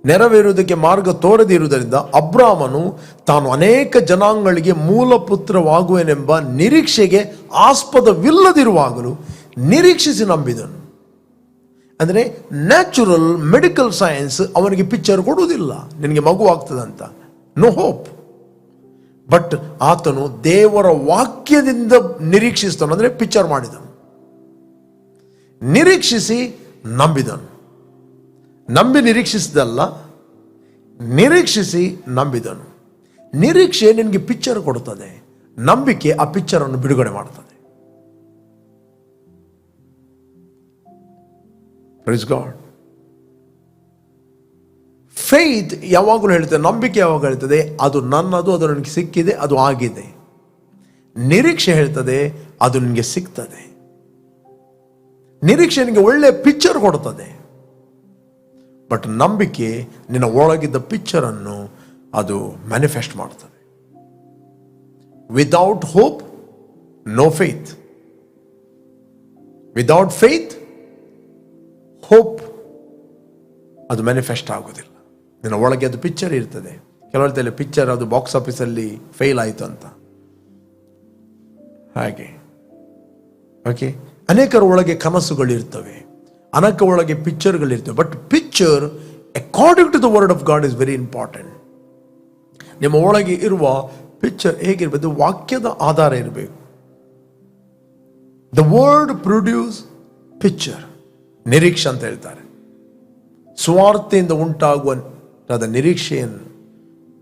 ನೆರವೇರುವುದಕ್ಕೆ ಮಾರ್ಗ ತೋರದಿರುವುದರಿಂದ ಅಬ್ರಾಮನು ತಾನು ಅನೇಕ ಜನಾಂಗಗಳಿಗೆ ಮೂಲಪುತ್ರವಾಗುವೆನೆಂಬ ನಿರೀಕ್ಷೆಗೆ ಆಸ್ಪದವಿಲ್ಲದಿರುವಾಗಲೂ ನಿರೀಕ್ಷಿಸಿ ನಂಬಿದನು. ಅಂದರೆ ನ್ಯಾಚುರಲ್ ಮೆಡಿಕಲ್ ಸೈನ್ಸ್ ಅವನಿಗೆ ಪಿಕ್ಚರ್ ಕೊಡುವುದಿಲ್ಲ ನಿನಗೆ ಮಗು ಆಗ್ತದಂತ, ನೋ ಹೋಪ್. ಬಟ್ ಆತನು ದೇವರ ವಾಕ್ಯದಿಂದ ನಿರೀಕ್ಷಿಸ್ತಾನು, ಅಂದರೆ ಪಿಕ್ಚರ್ ಮಾಡಿದನು. ನಿರೀಕ್ಷಿಸಿ ನಂಬಿದನು. ನಂಬಿ ನಿರೀಕ್ಷಿಸಿದಲ್ಲ, ನಿರೀಕ್ಷಿಸಿ ನಂಬಿದನು. ನಿರೀಕ್ಷೆ ನಿನಗೆ ಪಿಕ್ಚರ್ ಕೊಡುತ್ತದೆ, ನಂಬಿಕೆ ಆ ಪಿಕ್ಚರ್ ಅನ್ನು ಬಿಡುಗಡೆ ಮಾಡುತ್ತದೆ. Praise God. ಫೇತ್ ಯಾವಾಗಲೂ ಹೇಳ್ತದೆ, ನಂಬಿಕೆ ಯಾವಾಗ ಹೇಳ್ತದೆ ಅದು ನನ್ನದು, ಅದು ನನಗೆ ಸಿಕ್ಕಿದೆ, ಅದು ಆಗಿದೆ. ನಿರೀಕ್ಷೆ ಹೇಳ್ತದೆ ಅದು ನಿನಗೆ ಸಿಗ್ತದೆ. ನಿರೀಕ್ಷೆ ನಿನಗೆ ಒಳ್ಳೆ ಪಿಕ್ಚರ್ ಕೊಡ್ತದೆ. ಬಟ್ ನಂಬಿಕೆ ನಿನ್ನ ಒಳಗಿದ್ದ ಪಿಕ್ಚರ್ ಅನ್ನು ಅದು ಮ್ಯಾನಿಫೆಸ್ಟ್ ಮಾಡ್ತದೆ. Without hope no faith. Without faith hope ಅದು ಮ್ಯಾನಿಫೆಸ್ಟ್ ಆಗೋದಿಲ್ಲ. ನಿನ್ನ ಒಳಗೆ ಅದು ಪಿಕ್ಚರ್ ಇರ್ತದೆ. ಕೆಲವೊಂದು ಪಿಕ್ಚರ್ ಅದು ಬಾಕ್ಸ್ ಆಫೀಸಲ್ಲಿ ಫೇಲ್ ಆಯಿತು ಅಂತ, ಹಾಗೆ. ಓಕೆ, ಅನೇಕರ ಒಳಗೆ ಕನಸುಗಳಿರ್ತವೆ, ಅನೇಕ ಒಳಗೆ ಪಿಕ್ಚರ್ಗಳಿರ್ತವೆ. But picture according to the word of God is very important. ನಿಮ್ಮ ಒಳಗೆ ಇರುವ ಪಿಕ್ಚರ್ ಹೇಗಿರ್ಬೇಕು? ವಾಕ್ಯದ ಆಧಾರ ಇರಬೇಕು. The word produce picture. ನಿರೀಕ್ಷೆ ಅಂತ ಹೇಳ್ತಾರೆ. ಸ್ವಾರ್ಥೆಯಿಂದ ಉಂಟಾಗುವ ನಿರೀಕ್ಷೆಯನ್ನು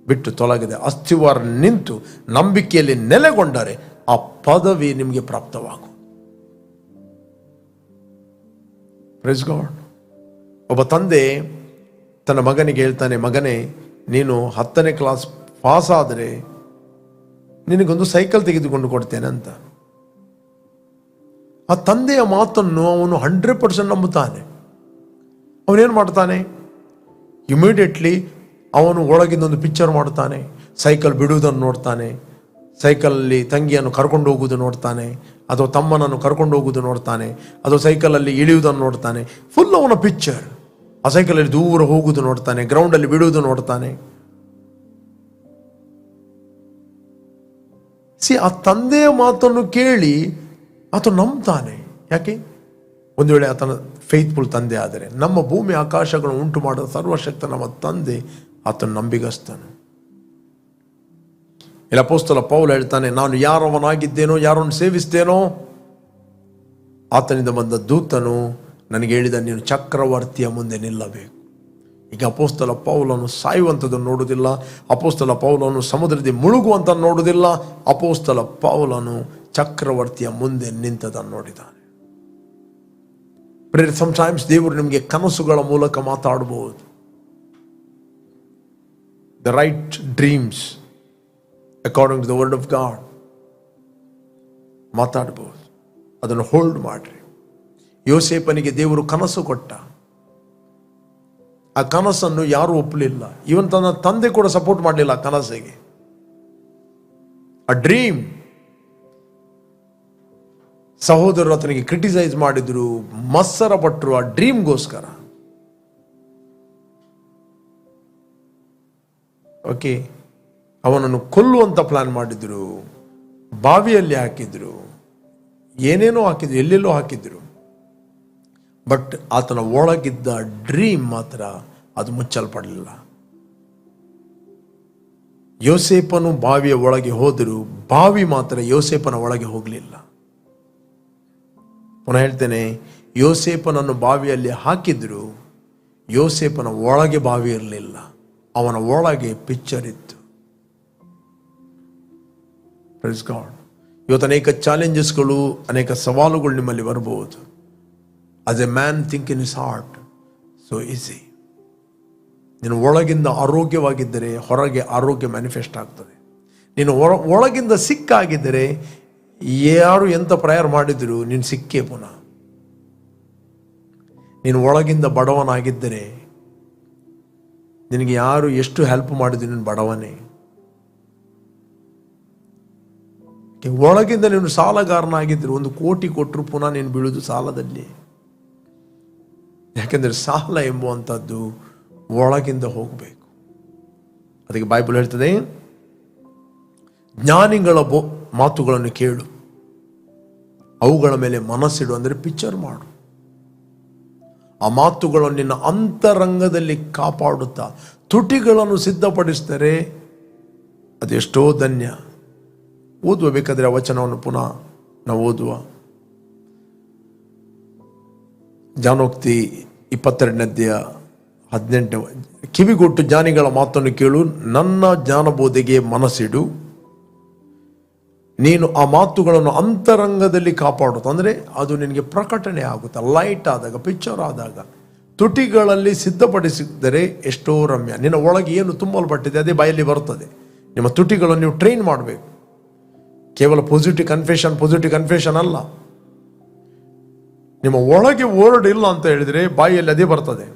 ಬಿಟ್ಟು ತೊಲಗದೆ ಅಸ್ಥಿವಾರ ನಿಂತು ನಂಬಿಕೆಯಲ್ಲಿ ನೆಲೆಗೊಂಡರೆ ಆ ಪದವಿ ನಿಮಗೆ ಪ್ರಾಪ್ತವಾಗುವುದು. Praise God. ಒಬ್ಬ ತಂದೆ ತನ್ನ ಮಗನಿಗೆ ಹೇಳ್ತಾನೆ, ಮಗನೇ ನೀನು 10ನೇ ಕ್ಲಾಸ್ ಪಾಸ್ ಆದರೆ ನಿನಗೊಂದು ಸೈಕಲ್ ತೆಗೆದುಕೊಂಡು ಕೊಡ್ತೇನೆ ಅಂತ. ಆ ತಂದೆಯ ಮಾತನ್ನು ಅವನು 100% ನಂಬುತ್ತಾನೆ. ಅವನೇನು ಮಾಡ್ತಾನೆ? ಇಮಿಡಿಯೇಟ್ಲಿ ಅವನು ಒಳಗಿಂದೊಂದು ಪಿಕ್ಚರ್ ಮಾಡ್ತಾನೆ. ಸೈಕಲ್ ಬಿಡುವುದನ್ನು ನೋಡ್ತಾನೆ, ಸೈಕಲಲ್ಲಿ ತಂಗಿಯನ್ನು ಕರ್ಕೊಂಡು ಹೋಗುವುದು ನೋಡ್ತಾನೆ, ಅಥವಾ ತಮ್ಮನನ್ನು ಕರ್ಕೊಂಡು ಹೋಗುವುದು ನೋಡ್ತಾನೆ, ಅಥವಾ ಸೈಕಲಲ್ಲಿ ಇಳಿಯುವುದನ್ನು ನೋಡ್ತಾನೆ. ಫುಲ್ ಅವನ ಪಿಕ್ಚರ್. ಆ ಸೈಕಲಲ್ಲಿ ದೂರ ಹೋಗುವುದು ನೋಡ್ತಾನೆ, ಗ್ರೌಂಡಲ್ಲಿ ಬಿಡುವುದು ನೋಡ್ತಾನೆ. ಆ ತಂದೆಯ ಮಾತನ್ನು ಕೇಳಿ ಆತ ನಂಬ್ತಾನೆ. ಯಾಕೆ? ಒಂದು ವೇಳೆ ಆತನ ಫೇತ್ಫುಲ್ ತಂದೆ ಆದರೆ, ನಮ್ಮ ಭೂಮಿ ಆಕಾಶಗಳನ್ನು ಉಂಟು ಮಾಡುವ ಸರ್ವಶಕ್ತ ನಮ್ಮ ತಂದೆ ಆತನ ನಂಬಿಗಸ್ತನು. ಇಲ್ಲಿ ಅಪೊಸ್ತಲ ಪೌಲ ಹೇಳ್ತಾನೆ, ನಾನು ಯಾರವನಾಗಿದ್ದೇನೋ, ಯಾರನ್ನು ಸೇವಿಸ್ತೇನೋ, ಆತನಿಂದ ಬಂದ ದೂತನು ನನಗೆ ಹೇಳಿದ, ನೀನು ಚಕ್ರವರ್ತಿಯ ಮುಂದೆ ನಿಲ್ಲಬೇಕು. ಈಗ ಅಪೊಸ್ತಲ ಪೌಲನು ಸಾಯುವಂಥದ್ದನ್ನು ನೋಡುವುದಿಲ್ಲ, ಅಪೊಸ್ತಲ ಪೌಲನು ಸಮುದ್ರದಲ್ಲಿ ಮುಳುಗುವಂತ ನೋಡುವುದಿಲ್ಲ. ಅಪೊಸ್ತಲ ಪೌಲನು ಚಕ್ರವರ್ತಿಯ ಮುಂದೆ ನಿಂತದನ್ನು ನೋಡಿದ್ದಾನೆ. ಸಮಟೈಮ್ಸ್ ದೇವರು ನಿಮಗೆ ಕನಸುಗಳ ಮೂಲಕ ಮಾತಾಡಬಹುದು. The right dreams according to the word of God ಮಾತಾಡಬಹುದು. ಅದನ್ನು ಹೋಲ್ಡ್ ಮಾಡ್ರಿ. ಯೋಸೇಫನಿಗೆ ದೇವರು ಕನಸು ಕೊಟ್ಟ. ಆ ಕನಸನ್ನು ಯಾರು ಒಪ್ಪಲಿಲ್ಲ. ಇವನ್ ತನ್ನ ತಂದೆ ಕೂಡ ಸಪೋರ್ಟ್ ಮಾಡಲಿಲ್ಲ ಆ ಕನಸಿಗೆ. ಆ ಡ್ರೀಮ್ ಸಹೋದರರು ಆತನಿಗೆ ಕ್ರಿಟಿಸೈಸ್ ಮಾಡಿದ್ರು, ಮತ್ಸರ ಪಟ್ಟರು ಆ ಡ್ರೀಮ್ಗೋಸ್ಕರ. ಓಕೆ, ಅವನನ್ನು ಕೊಲ್ಲುವಂತ ಪ್ಲಾನ್ ಮಾಡಿದ್ರು, ಬಾವಿಯಲ್ಲಿ ಹಾಕಿದ್ರು, ಏನೇನೋ ಹಾಕಿದ್ರು, ಎಲ್ಲೆಲ್ಲೋ ಹಾಕಿದ್ರು. ಬಟ್ ಆತನ ಒಳಗಿದ್ದ ಡ್ರೀಮ್ ಮಾತ್ರ ಅದು ಮುಚ್ಚಲ್ಪಡಲಿಲ್ಲ. ಯೋಸೇಫನು ಬಾವಿಯ ಒಳಗೆ ಹೋದರು, ಬಾವಿ ಮಾತ್ರ ಯೋಸೇಫನ ಒಳಗೆ ಹೋಗಲಿಲ್ಲ. ಪುನಃ ಹೇಳ್ತೇನೆ, ಯೋಸೇಫನನ್ನು ಬಾವಿಯಲ್ಲಿ ಹಾಕಿದ್ರು, ಯೋಸೇಫನ ಒಳಗೆ ಬಾವಿ ಇರಲಿಲ್ಲ, ಅವನ ಒಳಗೆ ಪಿಕ್ಚರ್ ಇತ್ತು. Praise God. ಇವತ್ತು ಅನೇಕ ಚಾಲೆಂಜಸ್ಗಳು, ಅನೇಕ ಸವಾಲುಗಳು ನಿಮ್ಮಲ್ಲಿ ಬರಬಹುದು. As A man think in his heart so easy. ನೀನು ಒಳಗಿಂದ ಆರೋಗ್ಯವಾಗಿದ್ದರೆ ಹೊರಗೆ ಆರೋಗ್ಯ ಮ್ಯಾನಿಫೆಸ್ಟ್ ಆಗ್ತದೆ. ನೀನು ಒಳಗಿಂದ ಸಿಕ್ಕಾಗಿದ್ದರೆ ಯಾರು ಎಂತ ಪ್ರೇಯರ್ ಮಾಡಿದ್ರು ನೀನು ಸಿಕ್ಕೇ ಪುನಃ. ನೀನು ಒಳಗಿಂದ ಬಡವನಾಗಿದ್ದರೆ ನಿನಗೆ ಯಾರು ಎಷ್ಟು ಹೆಲ್ಪ್ ಮಾಡಿದ್ರು ನೀನು ಬಡವನೇ. ಒಳಗಿಂದ ನೀನು ಸಾಲಗಾರನಾಗಿದ್ದರು 1 ಕೋಟಿ ಕೊಟ್ಟರು ಪುನಃ ನೀನು ಬೀಳುವುದು ಸಾಲದಲ್ಲಿ. ಯಾಕೆಂದರೆ ಸಾಲ ಎಂಬುವಂಥದ್ದು ಒಳಗಿಂದ ಹೋಗಬೇಕು. ಅದಕ್ಕೆ ಬೈಬಲ್ ಹೇಳ್ತದೆ, ಜ್ಞಾನಿಗಳ ಮಾತುಗಳನ್ನು ಕೇಳು, ಅವುಗಳ ಮೇಲೆ ಮನಸ್ಸಿಡು, ಅಂದರೆ ಪಿಕ್ಚರ್ ಮಾಡು. ಆ ಮಾತುಗಳನ್ನು ನಿನ್ನ ಅಂತರಂಗದಲ್ಲಿ ಕಾಪಾಡುತ್ತಾ ತುಟಿಗಳನ್ನು ಸಿದ್ಧಪಡಿಸಿದರೆ ಅದೆಷ್ಟೋ ಧನ್ಯ. ಓದುವ ಬೇಕಾದರೆ ಆ ವಚನವನ್ನು ಪುನಃ ನಾವು ಓದುವ. ಜ್ಞಾನೋಕ್ತಿ 22ನೇ ಅಧ್ಯಾಯ 18. ಕಿವಿಗೊಟ್ಟು ಜ್ಞಾನಿಗಳ ಮಾತನ್ನು ಕೇಳು, ನನ್ನ ಜ್ಞಾನಬೋಧೆಗೆ ಮನಸ್ಸಿಡು, ನೀನು ಆ ಮಾತುಗಳನ್ನು ಅಂತರಂಗದಲ್ಲಿ ಕಾಪಾಡುತ್ತ, ಅಂದರೆ ಅದು ನಿನಗೆ ಪ್ರಕಟಣೆ ಆಗುತ್ತೆ. ಲೈಟ್ ಆದಾಗ, ಪಿಕ್ಚರ್ ಆದಾಗ, ತುಟಿಗಳಲ್ಲಿ ಸಿದ್ಧಪಡಿಸಿದರೆ ಎಷ್ಟೋ ರಮ್ಯ. ನಿನ್ನ ಒಳಗೆ ಏನು ತುಂಬಲ್ಪಟ್ಟಿದೆ ಅದೇ ಬಾಯಲ್ಲಿ ಬರ್ತದೆ. ನಿಮ್ಮ ತುಟಿಗಳನ್ನು ನೀವು ಟ್ರೈನ್ ಮಾಡಬೇಕು. ಕೇವಲ ಪಾಸಿಟಿವ್ ಕನ್ಫೆಷನ್ ಅಲ್ಲ. ನಿಮ್ಮ ಒಳಗೆ ವರ್ಡ್ ಇಲ್ಲ ಅಂತ ಹೇಳಿದರೆ ಬಾಯಲ್ಲಿ ಅದೇ ಬರ್ತದೆ.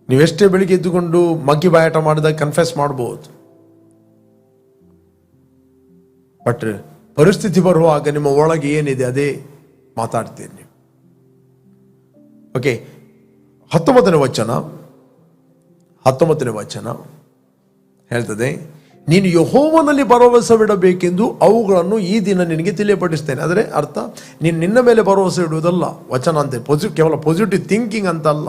ನೀವೆಷ್ಟೇ ಬೆಳಿಗ್ಗೆ ಎದ್ದುಕೊಂಡು ಮಗ್ಗಿ ಬಾಯಾಟ ಮಾಡಿದಾಗ ಕನ್ಫೆಸ್ ಮಾಡ್ಬೋದು, ಬಟ್ ಪರಿಸ್ಥಿತಿ ಬರುವಾಗ ನಿಮ್ಮ ಒಳಗೆ ಏನಿದೆ ಅದೇ ಮಾತಾಡ್ತೀರಿ ನೀವು. ಓಕೆ, 19ನೇ ವಚನ ಹೇಳ್ತದೆ, ನೀನು ಯೆಹೋವನಲ್ಲಿ ಭರವಸವಿಡಬೇಕೆಂದು ಅವುಗಳನ್ನು ಈ ದಿನ ನಿನಗೆ ತಿಳಿಯಪಡಿಸ್ತೇನೆ. ಆದರೆ ಅರ್ಥ, ನೀನು ನಿನ್ನ ಮೇಲೆ ಭರವಸೆ ಇಡುವುದಲ್ಲ ವಚನ ಅಂತೆ. ಕೇವಲ ಪಾಸಿಟಿವ್ ಥಿಂಕಿಂಗ್ ಅಂತಲ್ಲ.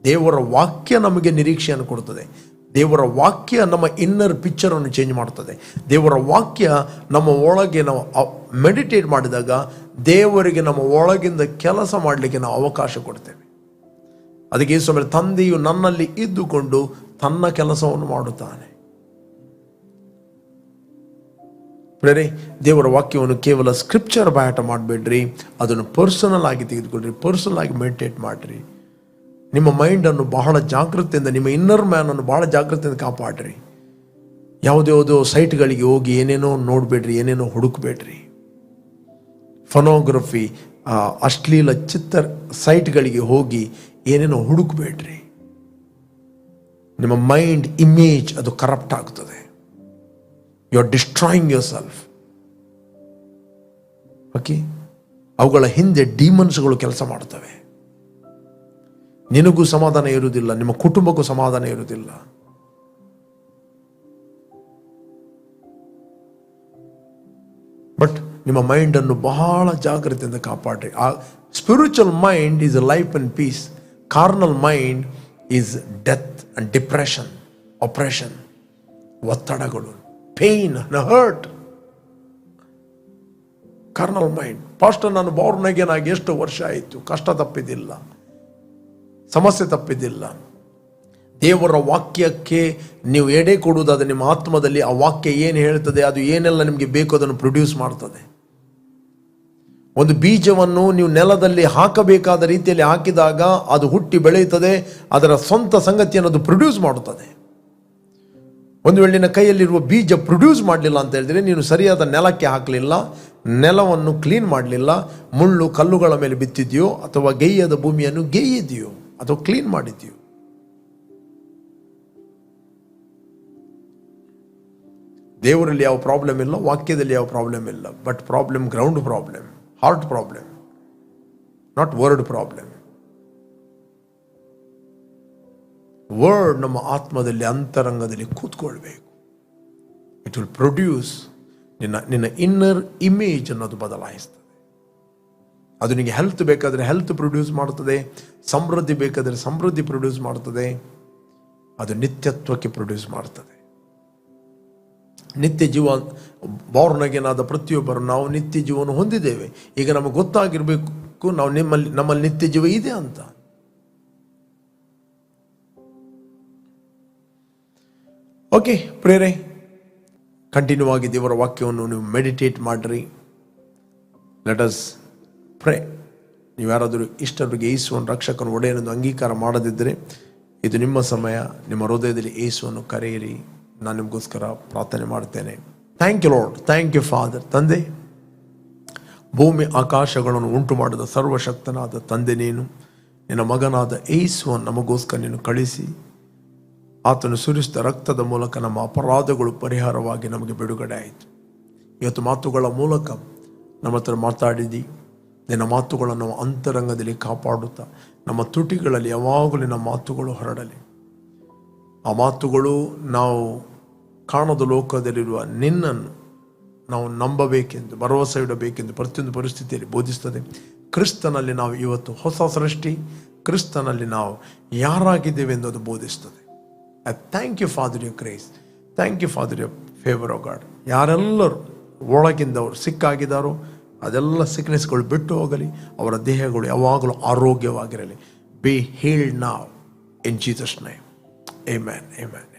ದೇವರ ವಾಕ್ಯ ನಮಗೆ ನಿರೀಕ್ಷೆಯನ್ನು ಕೊಡ್ತದೆ. ದೇವರ ವಾಕ್ಯ ನಮ್ಮ ಇನ್ನರ್ ಪಿಕ್ಚರನ್ನು ಚೇಂಜ್ ಮಾಡ್ತದೆ. ದೇವರ ವಾಕ್ಯ ನಮ್ಮ ಒಳಗೆ ನಾವು ಮೆಡಿಟೇಟ್ ಮಾಡಿದಾಗ ದೇವರಿಗೆ ನಮ್ಮ ಒಳಗಿಂದ ಕೆಲಸ ಮಾಡಲಿಕ್ಕೆ ನಾವು ಅವಕಾಶ ಕೊಡ್ತೇವೆ. ಅದಕ್ಕೆ ಯೇಸು ಮೇಲೆ, ತಂದೆಯು ನನ್ನಲ್ಲಿ ಇದ್ದುಕೊಂಡು ತನ್ನ ಕೆಲಸವನ್ನು ಮಾಡುತ್ತಾನೆ. ದೇವರ ವಾಕ್ಯವನ್ನು ಕೇವಲ ಸ್ಕ್ರಿಪ್ಚರ್ ಬಾಯಾಟ ಮಾಡಬೇಡ್ರಿ, ಅದನ್ನು ಪರ್ಸನಲ್ ಆಗಿ ತೆಗೆದುಕೊಳ್ರಿ, ಪರ್ಸನಲ್ ಆಗಿ ಮೆಡಿಟೇಟ್ ಮಾಡಿರಿ. ನಿಮ್ಮ ಮೈಂಡನ್ನು ಬಹಳ ಜಾಗೃತಿಯಿಂದ, ನಿಮ್ಮ ಇನ್ನರ್ ಮ್ಯಾನನ್ನು ಬಹಳ ಜಾಗೃತಿಯಿಂದ ಕಾಪಾಡ್ರಿ. ಯಾವುದ್ಯಾವುದೋ ಸೈಟ್ಗಳಿಗೆ ಹೋಗಿ ಏನೇನೋ ನೋಡಬೇಡ್ರಿ, ಏನೇನೋ ಹುಡುಕಬೇಡ್ರಿ. ಫೋನೋಗ್ರಫಿ, ಅಶ್ಲೀಲ ಚಿತ್ರ ಸೈಟ್ಗಳಿಗೆ ಹೋಗಿ ಏನೇನೋ ಹುಡುಕಬೇಡ್ರಿ. ನಿಮ್ಮ ಮೈಂಡ್ ಇಮೇಜ್ ಅದು ಕರಪ್ಟ್ ಆಗ್ತದೆ. You are destroying yourself. Okay, ಅವುಗಳ ಹಿಂದೆ ಡೀಮನ್ಸ್ಗಳು ಕೆಲಸ ಮಾಡ್ತವೆ. ನಿನಗೂ ಸಮಾಧಾನ ಇರುವುದಿಲ್ಲ, ನಿಮ್ಮ ಕುಟುಂಬಕ್ಕೂ ಸಮಾಧಾನ ಇರುವುದಿಲ್ಲ. ಬಟ್ ನಿಮ್ಮ ಮೈಂಡನ್ನು ಬಹಳ ಜಾಗ್ರತೆಯಿಂದ ಕಾಪಾಡ್ರಿ. ಆ spiritual mind is a life and peace. Carnal mind is death and depression, operation, ಒತ್ತಡಗಳು, pain, hurt. Carnal mind. Pastor, ನಾನು ಬಾರ್ನ್ ಅಗೇನ್ ಆಗಿ ಎಷ್ಟು ವರ್ಷ ಆಯಿತು, ಕಷ್ಟ ತಪ್ಪಿದ್ದಿಲ್ಲ, ಸಮಸ್ಯೆ ತಪ್ಪಿದ್ದಿಲ್ಲ. ದೇವರ ವಾಕ್ಯಕ್ಕೆ ನೀವು ಎಡೆ ಕೊಡುವುದಾದರೆ ನಿಮ್ಮ ಆತ್ಮದಲ್ಲಿ ಆ ವಾಕ್ಯ ಏನು ಹೇಳ್ತದೆ, ಅದು ಏನೆಲ್ಲ ನಿಮಗೆ ಬೇಕು ಅದನ್ನು ಪ್ರೊಡ್ಯೂಸ್ ಮಾಡ್ತದೆ. ಒಂದು ಬೀಜವನ್ನು ನೀವು ನೆಲದಲ್ಲಿ ಹಾಕಬೇಕಾದ ರೀತಿಯಲ್ಲಿ ಹಾಕಿದಾಗ ಅದು ಹುಟ್ಟಿ ಬೆಳೆಯುತ್ತದೆ, ಅದರ ಸ್ವಂತ ಸಂಗತಿಯನ್ನು ಅದು ಪ್ರೊಡ್ಯೂಸ್ ಮಾಡುತ್ತದೆ. ಒಂದು ವೇಳೆ ನಿನ್ನ ಕೈಯಲ್ಲಿರುವ ಬೀಜ ಪ್ರೊಡ್ಯೂಸ್ ಮಾಡಲಿಲ್ಲ ಅಂತ ಹೇಳಿದರೆ, ನೀನು ಸರಿಯಾದ ನೆಲಕ್ಕೆ ಹಾಕಲಿಲ್ಲ, ನೆಲವನ್ನು ಕ್ಲೀನ್ ಮಾಡಲಿಲ್ಲ, ಮುಳ್ಳು ಕಲ್ಲುಗಳ ಮೇಲೆ ಬಿತ್ತಿದೆಯೋ ಅಥವಾ ಗೇಯದ ಭೂಮಿಯನ್ನು ಗೇಯಿದೆಯೋ ಅಥವಾ ಕ್ಲೀನ್ ಮಾಡಿದೆಯೋ. ದೇವರಲ್ಲಿ ಯಾವ ಪ್ರಾಬ್ಲಮ್ ಇಲ್ಲ, ವಾಕ್ಯದಲ್ಲಿ ಯಾವ ಪ್ರಾಬ್ಲಮ್ ಇಲ್ಲ. But problem ground problem, heart problem, not word problem. Word ನಮ್ಮ ಆತ್ಮದಲ್ಲಿ, ಅಂತರಂಗದಲ್ಲಿ ಕೂತ್ಕೊಳ್ಬೇಕು. ಇಟ್ ವಿಲ್ ಪ್ರೊಡ್ಯೂಸ್ ನಿನ್ನ ಇನ್ನರ್ ಇಮೇಜ್ ಅನ್ನೋದು ಬದಲಾಯಿಸ್ತದೆ. ಅದು ನಿನಗೆ ಹೆಲ್ತ್ ಬೇಕಾದರೆ ಹೆಲ್ತ್ ಪ್ರೊಡ್ಯೂಸ್ ಮಾಡ್ತದೆ, ಸಮೃದ್ಧಿ ಬೇಕಾದರೆ ಸಮೃದ್ಧಿ ಪ್ರೊಡ್ಯೂಸ್ ಮಾಡ್ತದೆ, ಅದು ನಿತ್ಯತ್ವಕ್ಕೆ ಪ್ರೊಡ್ಯೂಸ್ ಮಾಡ್ತದೆ. ನಿತ್ಯ ಜೀವ, ಬಾರ್ನ್ ಅಗೇನ್ ಆದ ಪ್ರತಿಯೊಬ್ಬರು ನಾವು ನಿತ್ಯ ಜೀವನ ಹೊಂದಿದ್ದೇವೆ. ಈಗ ನಮಗೆ ಗೊತ್ತಾಗಿರಬೇಕು ನಾವು ನಮ್ಮಲ್ಲಿ ನಿತ್ಯ ಜೀವ ಇದೆ ಅಂತ. ಓಕೆ ಪ್ರೇರೆ, ಕಂಟಿನ್ಯೂ ಆಗಿ ದೇವರ ವಾಕ್ಯವನ್ನು ನೀವು ಮೆಡಿಟೇಟ್ ಮಾಡಿರಿ. Let us pray. ನೀವು ಯಾರಾದರೂ ಇಷ್ಟರಿಗೆ ಯೇಸುವನ್ನು ರಕ್ಷಕನ ಒಡೆಯನೆಂದು ಅಂಗೀಕಾರ ಮಾಡದಿದ್ದರೆ ಇದು ನಿಮ್ಮ ಸಮಯ. ನಿಮ್ಮ ಹೃದಯದಲ್ಲಿ ಯೇಸುವನ್ನು ಕರೆಯಿರಿ. ನಾನು ನಿಮಗೋಸ್ಕರ ಪ್ರಾರ್ಥನೆ ಮಾಡ್ತೇನೆ. Thank you Lord, thank you father. ತಂದೆ, ಭೂಮಿ ಆಕಾಶಗಳನ್ನು ಉಂಟು ಮಾಡಿದ ಸರ್ವಶಕ್ತನಾದ ತಂದೆ ನೀನು. ನಿನ್ನ ಮಗನಾದ ಯೇಸುವನ್ನು ನಮಗೋಸ್ಕರ ನೀನು ಕಳಿಸಿ ಆತನು ಸುರಿಸಿದ ರಕ್ತದ ಮೂಲಕ ನಮ್ಮ ಅಪರಾಧಗಳು ಪರಿಹಾರವಾಗಿ ನಮಗೆ ಬಿಡುಗಡೆ ಆಯಿತು. ಇವತ್ತು ಮಾತುಗಳ ಮೂಲಕ ನಮ್ಮ ಹತ್ರ ಮಾತಾಡಿದಿ. ನಿನ್ನ ಮಾತುಗಳನ್ನು ನಾವು ಅಂತರಂಗದಲ್ಲಿ ಕಾಪಾಡುತ್ತಾ ನಮ್ಮ ತುಟಿಗಳಲ್ಲಿ ಯಾವಾಗಲೂ ನಿನ್ನ ಮಾತುಗಳು ಹೊರಡಲಿ. ಆ ಮಾತುಗಳು ನಾವು ಕಾಣದ ಲೋಕದಲ್ಲಿರುವ ನಿನ್ನನ್ನು ನಾವು ನಂಬಬೇಕೆಂದು, ಭರವಸೆ ಇಡಬೇಕೆಂದು ಪ್ರತಿಯೊಂದು ಪರಿಸ್ಥಿತಿಯಲ್ಲಿ ಬೋಧಿಸ್ತದೆ. ಕ್ರಿಸ್ತನಲ್ಲಿ ನಾವು ಇವತ್ತು ಹೊಸ ಸೃಷ್ಟಿ, ಕ್ರಿಸ್ತನಲ್ಲಿ ನಾವು ಯಾರಾಗಿದ್ದೇವೆ ಎಂದು ಅದು ಬೋಧಿಸ್ತದೆ. I thank you father your grace, thank you father your favour of God. ಯಾರೆಲ್ಲರೂ ಒಳಗಿಂದವರು ಸಿಕ್ಕಾಗಿದ್ದಾರೋ ಅದೆಲ್ಲ ಸಿಕ್ನೆಸ್ಗಳು ಬಿಟ್ಟು ಹೋಗಲಿ. ಅವರ ದೇಹಗಳು ಯಾವಾಗಲೂ ಆರೋಗ್ಯವಾಗಿರಲಿ. ಬಿ ಹೀಲ್ಡ್ ನಾವ್ ಇನ್ ಜೀಸಸ್ ನೇಮ್. Amen, amen.